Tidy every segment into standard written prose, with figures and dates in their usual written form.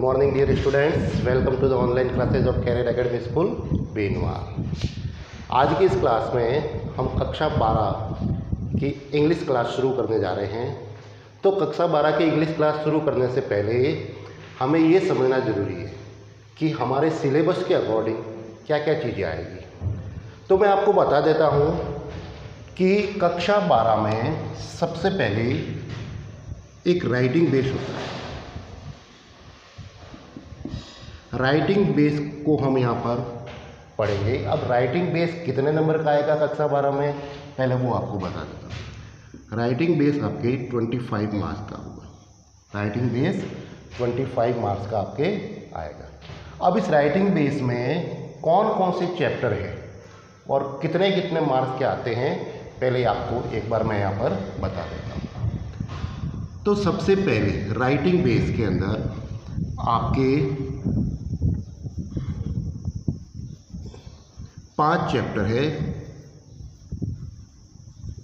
morning dear students, welcome to the online classes of Career Academy School बेनवा। आज की इस class में हम कक्षा 12 की इंग्लिश क्लास शुरू करने जा रहे हैं। तो कक्षा 12 की इंग्लिश क्लास शुरू करने से पहले हमें ये समझना ज़रूरी है कि हमारे सिलेबस के अकॉर्डिंग क्या क्या चीज़ें आएगी। तो मैं आपको बता देता हूँ कि कक्षा 12 में सबसे पहले एक राइटिंग बेस होता है। राइटिंग बेस को हम यहाँ पर पढ़ेंगे। अब राइटिंग बेस कितने नंबर का आएगा कक्षा 12 में, पहले वो आपको बता देता हूँ। राइटिंग बेस आपके 25 मार्क्स का होगा। राइटिंग बेस 25 मार्क्स का आपके आएगा। अब इस राइटिंग बेस में कौन कौन से चैप्टर है और कितने कितने मार्क्स के आते हैं, पहले आपको एक बार मैं यहाँ पर बता देता हूँ। तो सबसे पहले राइटिंग बेस के अंदर आपके 5 चैप्टर है।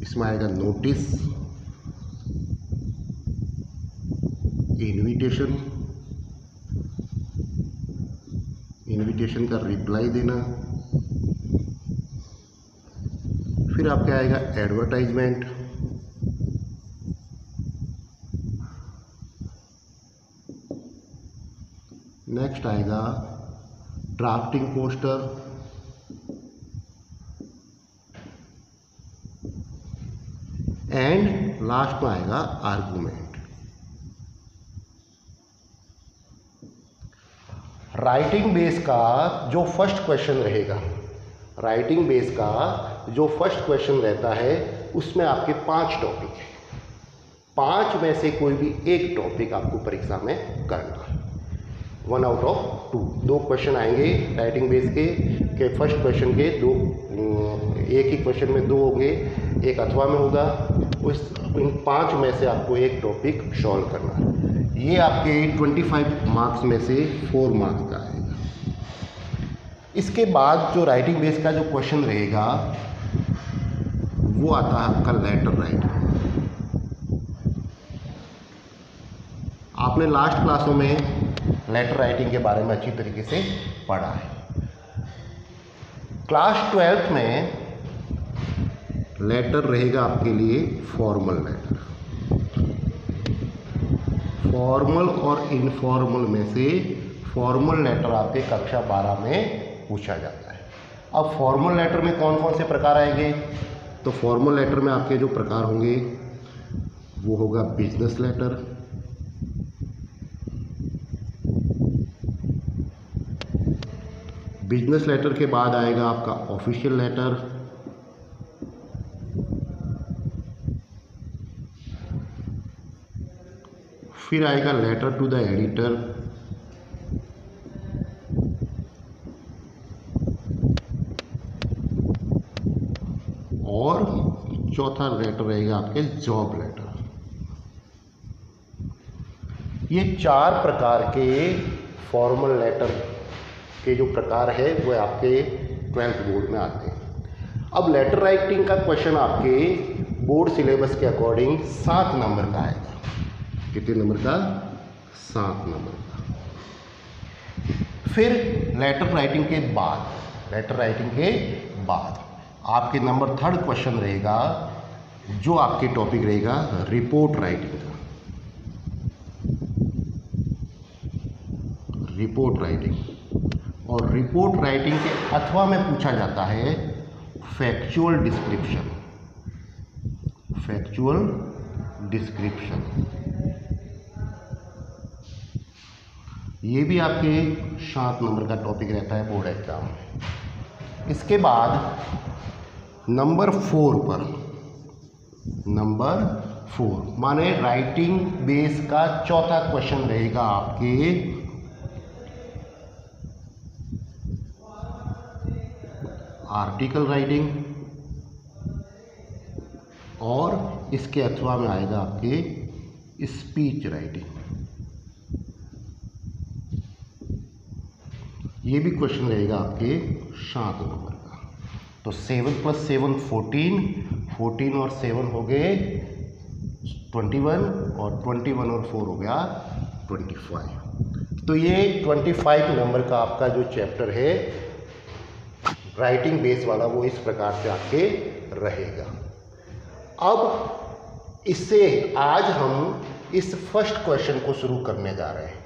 इसमें आएगा नोटिस, इनविटेशन, इनविटेशन का रिप्लाई देना, फिर आपके आएगा एडवर्टाइजमेंट, नेक्स्ट आएगा ड्राफ्टिंग पोस्टर, एंड लास्ट में आएगा आर्गुमेंट। राइटिंग बेस का जो फर्स्ट क्वेश्चन रहेगा, राइटिंग बेस का जो फर्स्ट क्वेश्चन रहता है उसमें आपके 5 टॉपिक है। 5 में से कोई भी एक टॉपिक आपको परीक्षा में करना है। 1 आउट ऑफ 2 क्वेश्चन आएंगे राइटिंग बेस के फर्स्ट क्वेश्चन के 2, एक ही क्वेश्चन में 2 होंगे, एक अथवा में होगा। इन 5 में से आपको एक टॉपिक सॉल्व करना है। ये आपके 25 मार्क्स में से 4 मार्क्स का आएगा। इसके बाद जो राइटिंग बेस का जो क्वेश्चन रहेगा वो आता है आपका लेटर राइटिंग। आपने लास्ट क्लासों में लेटर राइटिंग के बारे में अच्छी तरीके से पढ़ा है। क्लास 12th में लेटर रहेगा आपके लिए फॉर्मल लेटर। फॉर्मल और इनफॉर्मल में से फॉर्मल लेटर आपके कक्षा 12 में पूछा जाता है। अब फॉर्मल लेटर में कौन कौन से प्रकार आएंगे, तो फॉर्मल लेटर में आपके जो प्रकार होंगे वो होगा बिजनेस लेटर, बिजनेस लेटर के बाद आएगा आपका ऑफिशियल लेटर, फिर आएगा लेटर टू द एडिटर, और चौथा लेटर रहेगा आपके जॉब लेटर। ये 4 प्रकार के फॉर्मल लेटर के जो प्रकार है वो आपके 12th बोर्ड में आते हैं। अब लेटर राइटिंग का क्वेश्चन आपके बोर्ड सिलेबस के अकॉर्डिंग 7 नंबर का आएगा। कितने नंबर का? 7 नंबर का। फिर लेटर राइटिंग के बाद आपके नंबर 3rd क्वेश्चन रहेगा जो आपके टॉपिक रहेगा रिपोर्ट राइटिंग का। रिपोर्ट राइटिंग, और रिपोर्ट राइटिंग के अथवा में पूछा जाता है फैक्चुअल डिस्क्रिप्शन। फैक्चुअल डिस्क्रिप्शन ये भी आपके 7 नंबर का टॉपिक रहता है बोर्ड एग्जाम में। इसके बाद नंबर 4 माने राइटिंग बेस का चौथा क्वेश्चन रहेगा आपके आर्टिकल राइटिंग, और इसके अथवा में आएगा आपके स्पीच राइटिंग। ये भी क्वेश्चन रहेगा आपके 7 नंबर का। तो 7 + 7 14 और 7 हो गए 21, और 21 और 4 हो गया 25। तो ये 25 नंबर का आपका जो चैप्टर है राइटिंग बेस वाला वो इस प्रकार से आपके रहेगा। अब इससे आज हम इस फर्स्ट क्वेश्चन को शुरू करने जा रहे हैं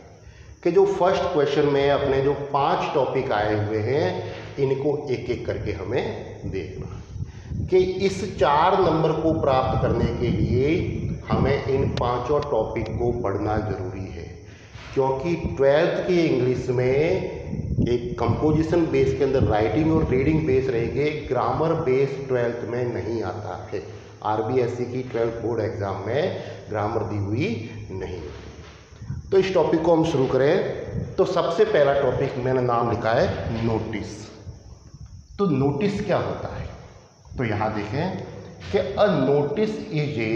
कि जो फर्स्ट क्वेश्चन में अपने जो 5 टॉपिक आए हुए हैं इनको एक एक करके हमें देखना कि इस 4 नंबर को प्राप्त करने के लिए हमें इन 5 टॉपिक को पढ़ना जरूरी है, क्योंकि 12th की इंग्लिश में एक कंपोजिशन बेस के अंदर राइटिंग और रीडिंग बेस रहेंगे, ग्रामर बेस 12th में नहीं आता है। आरबीएससी की 12th बोर्ड एग्जाम में ग्रामर दी हुई नहीं होती। तो इस टॉपिक को हम शुरू करें। तो सबसे पहला टॉपिक मैंने नाम लिखा है नोटिस। तो नोटिस क्या होता है? तो यहाँ देखें कि a notice is a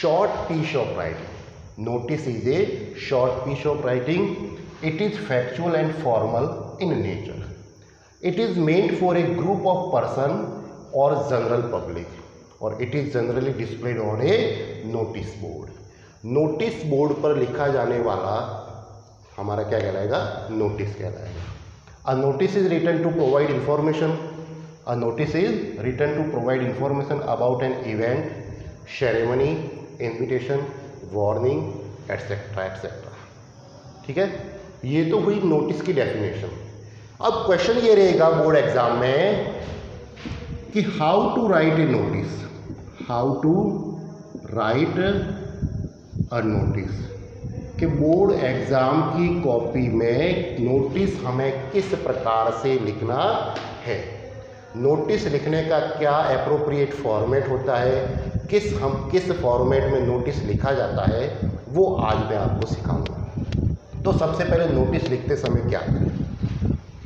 short piece of writing. Notice is a short piece of writing. It is factual and formal in nature. It is meant for a group of person or general public, or it is generally displayed on a notice board. Notice board पर लिखा जाने वाला हमारा क्या कहलाएगा? Notice कहलाएगा. A notice is written to provide information. A notice is written to provide information about an event, ceremony, invitation, warning, etc. etc. ठीक है, ये तो हुई नोटिस की डेफिनेशन. अब क्वेश्चन ये रहेगा बोर्ड एग्जाम में कि how to write a notice. How to write a notice, कि बोर्ड एग्जाम की कॉपी में नोटिस हमें किस प्रकार से लिखना है. नोटिस लिखने का क्या एप्रोप्रिएट फॉर्मेट होता है, किस फॉर्मेट में नोटिस लिखा जाता है, वो आज मैं आपको सिखाऊंगा. तो सबसे पहले नोटिस लिखते समय क्या करें?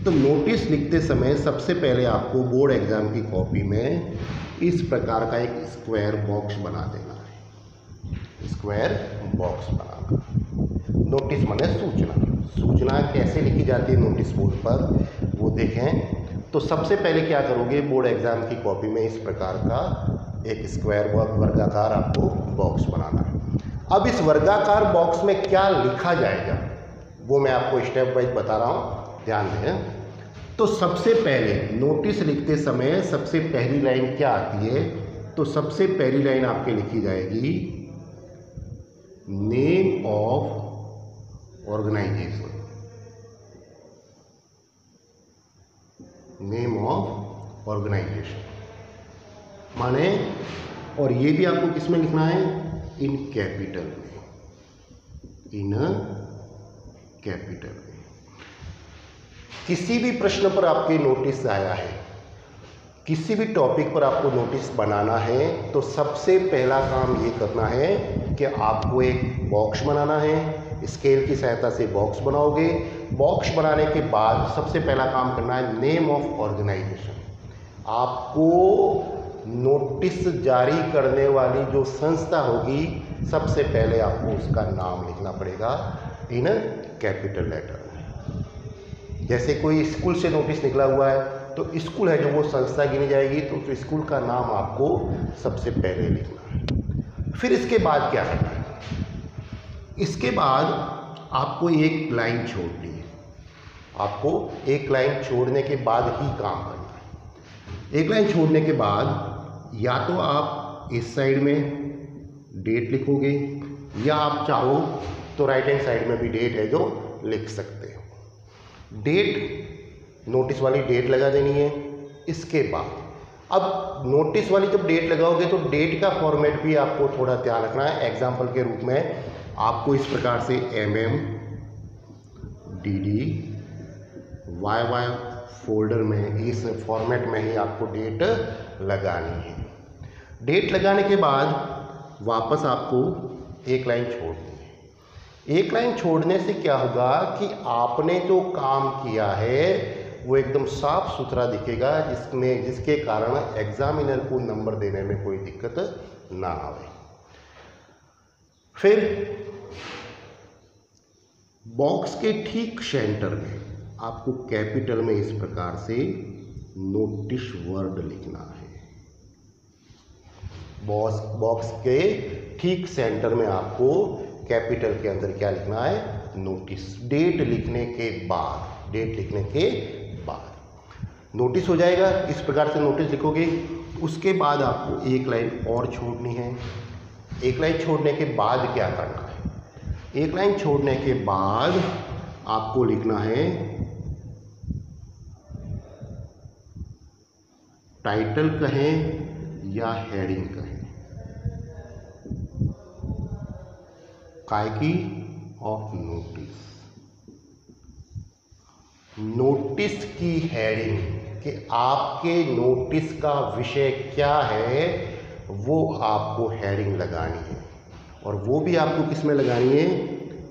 तो नोटिस लिखते समय सबसे पहले आपको बोर्ड एग्जाम की कॉपी में इस प्रकार का एक स्क्वायर बॉक्स बना देना है. स्क्वायर बॉक्स बनाना. नोटिस माने सूचना. सूचना कैसे लिखी जाती है नोटिस बोर्ड पर वो देखें. तो सबसे पहले क्या करोगे, बोर्ड एग्जाम की कॉपी में इस प्रकार का एक स्क्वायर वर्गाकार आपको बॉक्स बनाना है. अब इस वर्गाकार बॉक्स में क्या लिखा जाएगा वो मैं आपको स्टेप वाइज बता रहा हूँ, ध्यान दें. तो सबसे पहले नोटिस लिखते समय सबसे पहली लाइन क्या आती है? तो सबसे पहली लाइन आपके लिखी जाएगी name of organisation. Name of organisation माने, और ये भी आपको किस में लिखना है? इन कैपिटल में. इन कैपिटल में. किसी भी प्रश्न पर आपके नोटिस आया है, किसी भी टॉपिक पर आपको नोटिस बनाना है, तो सबसे पहला काम ये करना है कि आपको एक बॉक्स बनाना है. स्केल की सहायता से बॉक्स बनाओगे. बॉक्स बनाने के बाद सबसे पहला काम करना है नेम ऑफ ऑर्गेनाइजेशन. आपको नोटिस जारी करने वाली जो संस्था होगी सबसे पहले आपको उसका नाम लिखना पड़ेगा इन कैपिटल लेटर. जैसे कोई स्कूल से नोटिस निकला हुआ है तो स्कूल है जो वो संस्था गिनी जाएगी, तो स्कूल का नाम आपको सबसे पहले लिखना है. फिर इसके बाद क्या करना है? इसके बाद आपको एक लाइन छोड़नी है. आपको एक लाइन छोड़ने के बाद ही काम करना है. एक लाइन छोड़ने के बाद या तो आप इस साइड में डेट लिखोगे, या आप चाहो तो राइट हैंड साइड में भी डेट है जो लिख सकते हो. डेट, नोटिस वाली डेट लगा देनी है. इसके बाद अब नोटिस वाली जब डेट लगाओगे तो डेट का फॉर्मेट भी आपको थोड़ा ध्यान रखना है. एग्जाम्पल के रूप में आपको इस प्रकार से MM DD YY फोल्डर में इस फॉर्मेट में ही आपको डेट लगानी है. डेट लगाने के बाद वापस आपको एक लाइन छोड़नी है. एक लाइन छोड़ने से क्या होगा कि आपने जो काम किया है वो एकदम साफ सुथरा दिखेगा, जिसके कारण एग्जामिनर को नंबर देने में कोई दिक्कत ना आवे. फिर बॉक्स के ठीक सेंटर में आपको कैपिटल में इस प्रकार से नोटिस वर्ड लिखना है. बॉक्स के ठीक सेंटर में आपको कैपिटल के अंदर क्या लिखना है? नोटिस, डेट लिखने के बाद, डेट लिखने के बाद नोटिस हो जाएगा। इस प्रकार से नोटिस लिखोगे। उसके बाद आपको एक लाइन और छोड़नी है। एक लाइन छोड़ने के बाद क्या करना है? एक लाइन छोड़ने के बाद आपको लिखना है टाइटल कहें या हेडिंग कहें, कायकी ऑफ नोटिस, नोटिस की हेडिंग कि आपके नोटिस का विषय क्या है वो आपको हेडिंग लगानी है, और वो भी आपको किस में लगानी है?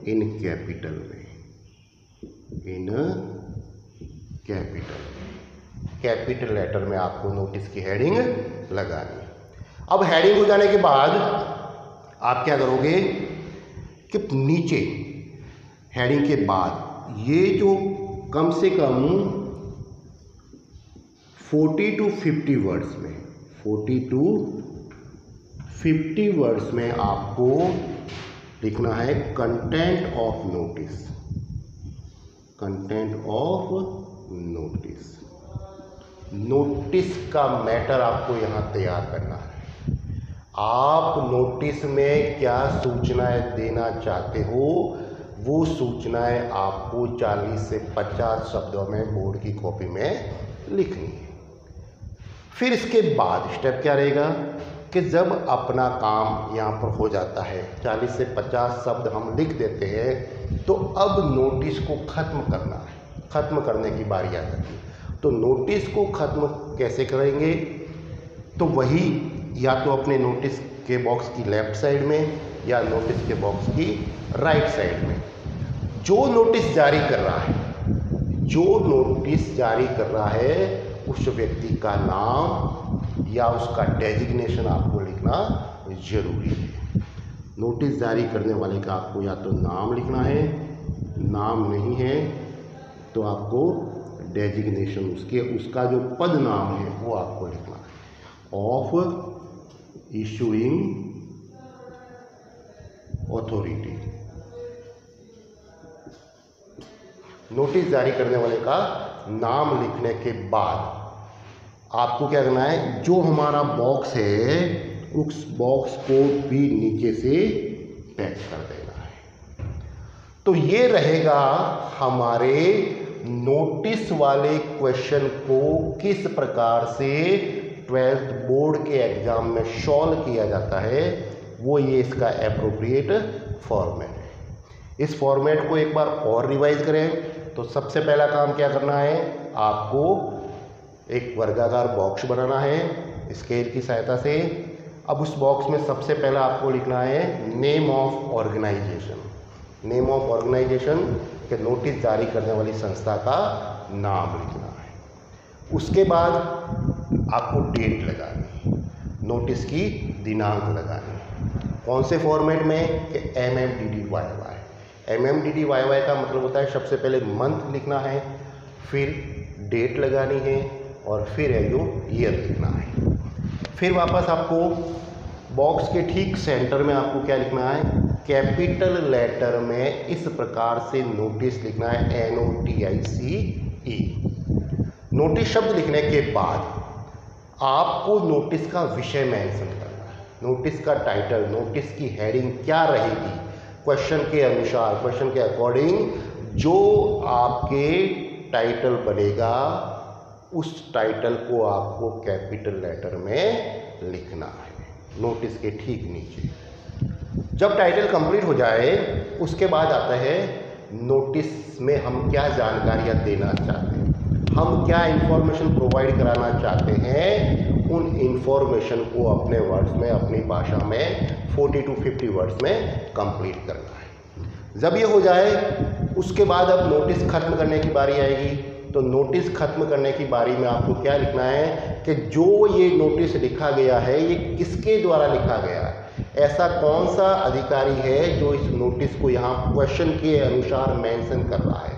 इन कैपिटल में, इन कैपिटल, कैपिटल लेटर में आपको नोटिस की हेडिंग लगानी है। अब हेडिंग हो जाने के बाद आप क्या करोगे कि नीचे हेडिंग के बाद ये जो कम से कम 40 to 50 वर्ड्स में, 40 to 50 वर्ड्स में आपको लिखना है content of notice, content of notice. Notice का मैटर आपको यहाँ तैयार करना है। आप नोटिस में क्या सूचनाएं देना चाहते हो वो सूचनाएं आपको 40 से 50 शब्दों में बोर्ड की कॉपी में लिखनी है। फिर इसके बाद स्टेप क्या रहेगा कि जब अपना काम यहाँ पर हो जाता है, 40 से 50 शब्द हम लिख देते हैं, तो अब नोटिस को ख़त्म करना है। ख़त्म करने की बारी आ जाती है। तो नोटिस को ख़त्म कैसे करेंगे? तो वही या तो अपने नोटिस के बॉक्स की लेफ़्ट साइड में या नोटिस के बॉक्स की राइट साइड में जो नोटिस जारी कर रहा है, जो नोटिस जारी कर रहा है उस व्यक्ति का नाम या उसका डेजिग्नेशन आपको लिखना जरूरी है। नोटिस जारी करने वाले का आपको या तो नाम लिखना है, नाम नहीं है तो आपको डेजिग्नेशन, उसका जो पद नाम है वो आपको लिखना है। ऑफ इशूइंग अथॉरिटी, नोटिस जारी करने वाले का नाम लिखने के बाद आपको क्या करना है, जो हमारा बॉक्स है उस बॉक्स को भी नीचे से पैक कर देना है। तो ये रहेगा हमारे नोटिस वाले क्वेश्चन को किस प्रकार से 12th बोर्ड के एग्जाम में सॉल्व किया जाता है, वो ये इसका एप्रोप्रिएट फॉर्मेट है। इस फॉर्मेट को एक बार और रिवाइज करें तो सबसे पहला काम क्या करना है, आपको एक वर्गाकार बॉक्स बनाना है स्केल की सहायता से। अब उस बॉक्स में सबसे पहला आपको लिखना है name of organisation, name of organisation के नोटिस जारी करने वाली संस्था का नाम लिखना है। उसके बाद आपको डेट लगानी, नोटिस की दिनांक लगानी। कौन से फॉर्मेट में कि MMDDYY। MMDDYY का मतलब होता है सबसे पहले मंथ लिखना है, फिर डेट लगानी है और फिर है जो ईयर लिखना है। फिर वापस आपको बॉक्स के ठीक सेंटर में आपको क्या लिखना है, कैपिटल लेटर में इस प्रकार से नोटिस लिखना है NOTICE। नोटिस शब्द लिखने के बाद आपको नोटिस का विषय मेंशन करना है, नोटिस का टाइटल, नोटिस की हेडिंग क्या रहेगी, क्वेश्चन के अनुसार, क्वेश्चन के अकॉर्डिंग जो आपके टाइटल बनेगा उस टाइटल को आपको कैपिटल लेटर में लिखना है नोटिस के ठीक नीचे। जब टाइटल कंप्लीट हो जाए उसके बाद आता है नोटिस में हम क्या जानकारियाँ देना चाहते हैं, हम क्या इंफॉर्मेशन प्रोवाइड कराना चाहते हैं, उन इंफॉर्मेशन को अपने वर्ड्स में, अपनी भाषा में 40 to 50 वर्ड्स में कंप्लीट करना है। जब ये हो जाए उसके बाद अब नोटिस खत्म करने की बारी आएगी। तो नोटिस खत्म करने की बारी में आपको क्या लिखना है कि जो ये नोटिस लिखा गया है ये किसके द्वारा लिखा गया है, ऐसा कौन सा अधिकारी है जो इस नोटिस को यहाँ क्वेश्चन के अनुसार मेंशन कर रहा है,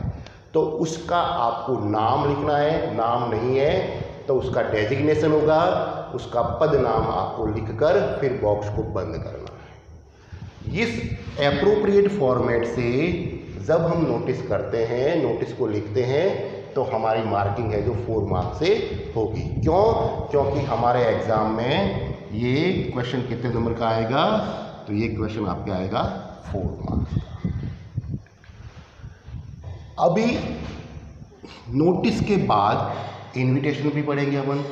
तो उसका आपको नाम लिखना है। नाम नहीं है तो उसका डेजिग्नेशन होगा, उसका पद नाम आपको लिखकर फिर बॉक्स को बंद करना है। इस एप्रोप्रिएट फॉर्मेट से जब हम नोटिस करते हैं, नोटिस को लिखते हैं, तो हमारी मार्किंग है जो 4 मार्क्स से होगी। क्यों? क्योंकि हमारे एग्जाम में ये क्वेश्चन कितने नंबर का आएगा? तो ये क्वेश्चन आपका आएगा 4 मार्क्स का। अभी नोटिस के बाद इनविटेशन भी पढ़ेंगे अपन।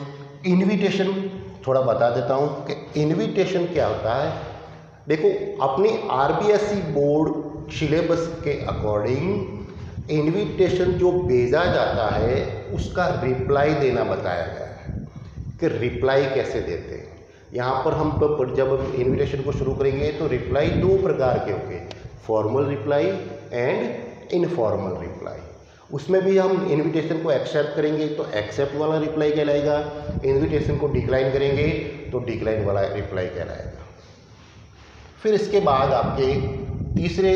इनविटेशन थोड़ा बता देता हूँ कि इनविटेशन क्या होता है। देखो, अपनी आरबीएसई बोर्ड सिलेबस के अकॉर्डिंग इनविटेशन जो भेजा जाता है उसका रिप्लाई देना बताया गया है कि रिप्लाई कैसे देते हैं। यहाँ पर हम जब इनविटेशन को शुरू करेंगे तो रिप्लाई 2 प्रकार के होंगे, formal reply and informal reply. उसमें भी हम इनविटेशन को एक्सेप्ट करेंगे तो एक्सेप्ट वाला रिप्लाई कहलाएगा, इनविटेशन को डिक्लाइन करेंगे तो डिक्लाइन वाला रिप्लाई कहलाएगा। फिर इसके बाद आपके तीसरे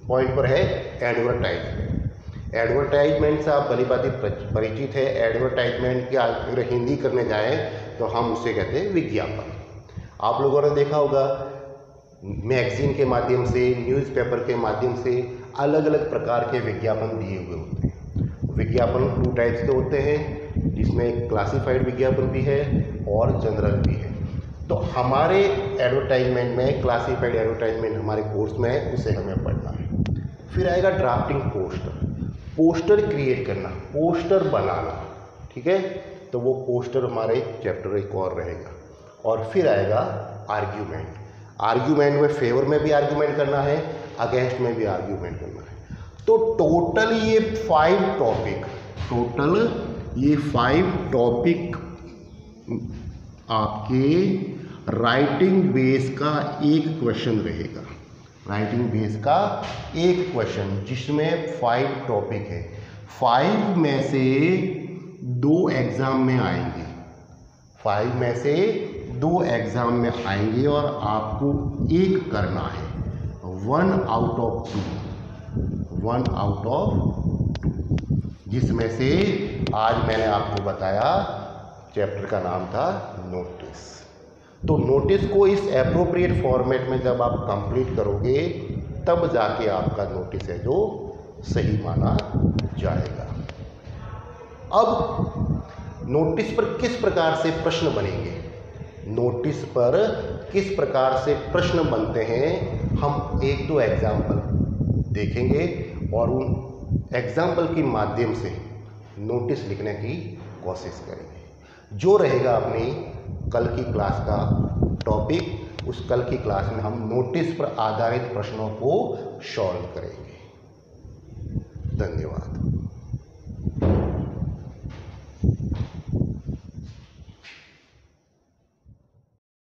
पॉइंट पर है एडवर्टाइजमेंट। एडवर्टाइजमेंट से आप भली भांति परिचित है। एडवर्टाइजमेंट की अगर हिंदी करने जाएं तो हम उसे कहते हैं विज्ञापन। आप लोगों ने देखा होगा मैगजीन के माध्यम से, न्यूज़पेपर के माध्यम से अलग अलग प्रकार के विज्ञापन दिए हुए होते हैं। विज्ञापन 2 टाइप्स के होते हैं, जिसमें क्लासिफाइड विज्ञापन भी है और जनरल भी है। तो हमारे एडवर्टाइजमेंट में क्लासिफाइड एडवर्टाइजमेंट हमारे कोर्स में है, उसे हमें पढ़ना है। फिर आएगा ड्राफ्टिंग पोस्टर, पोस्टर क्रिएट करना, पोस्टर बनाना, ठीक है। तो वो पोस्टर हमारे चैप्टर एक और रहेगा। और फिर आएगा आर्ग्यूमेंट। आर्ग्यूमेंट में फेवर में भी आर्ग्यूमेंट करना है, अगेंस्ट में भी आर्ग्यूमेंट करना है। तो टोटल ये 5 टॉपिक आपके राइटिंग बेस का एक क्वेश्चन रहेगा। राइटिंग बेस का एक क्वेश्चन जिसमें 5 टॉपिक है। 5 में से 2 एग्जाम में आएंगे, 5 में से 2 एग्जाम में आएंगे और आपको एक करना है, 1 आउट ऑफ 2, जिसमें से आज मैंने आपको बताया चैप्टर का नाम था नोटिस। तो नोटिस को इस एप्रोप्रिएट फॉर्मेट में जब आप कंप्लीट करोगे तब जाके आपका नोटिस है जो सही माना जाएगा। अब नोटिस पर किस प्रकार से प्रश्न बनेंगे, नोटिस पर किस प्रकार से प्रश्न बनते हैं, हम 1-2 एग्जाम्पल देखेंगे और उन एग्जाम्पल के माध्यम से नोटिस लिखने की कोशिश करेंगे। जो रहेगा अपनी कल की क्लास का टॉपिक, उस कल की क्लास में हम नोटिस पर आधारित प्रश्नों को सॉल्व करेंगे। धन्यवाद।